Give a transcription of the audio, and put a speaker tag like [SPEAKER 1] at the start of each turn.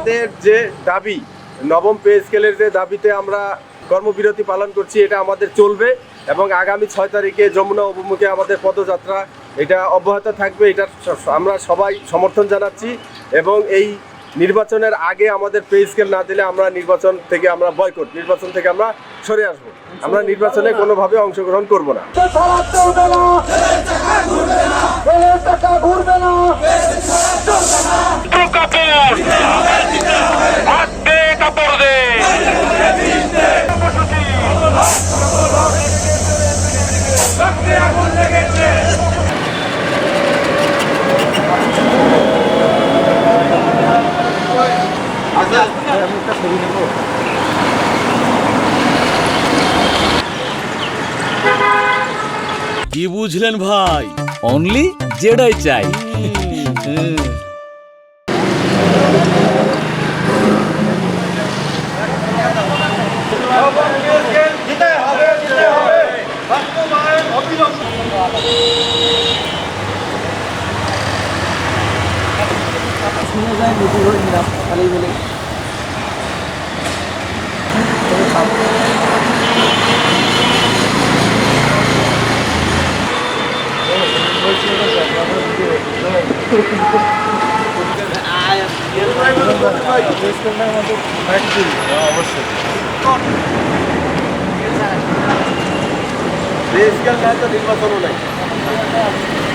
[SPEAKER 1] আমাদের যে দাবি, নবম পে স্কেলের যে দাবিতে আমরা কর্মবিরতি পালন করছি, এটা আমাদের চলবে এবং আগামী 6 তারিখে যমুনা অভিমুখে আমাদের পদযাত্রা এটা অব্যাহত থাকবে। এটা আমরা সবাই সমর্থন জানাচ্ছি এবং এই নির্বাচনের আগে আমাদের পে স্কেল না দিলে আমরা নির্বাচন থেকে আমরা সরে আসবো। আমরা নির্বাচনে কোনোভাবে অংশগ্রহণ করব না।
[SPEAKER 2] কি বুঝলেন ভাই? অনলি যেটাই চাই।
[SPEAKER 3] শুনে যায় নতুন করে নিলাম খালি বলে
[SPEAKER 1] অবশ্যই নির্বাচনও নাই।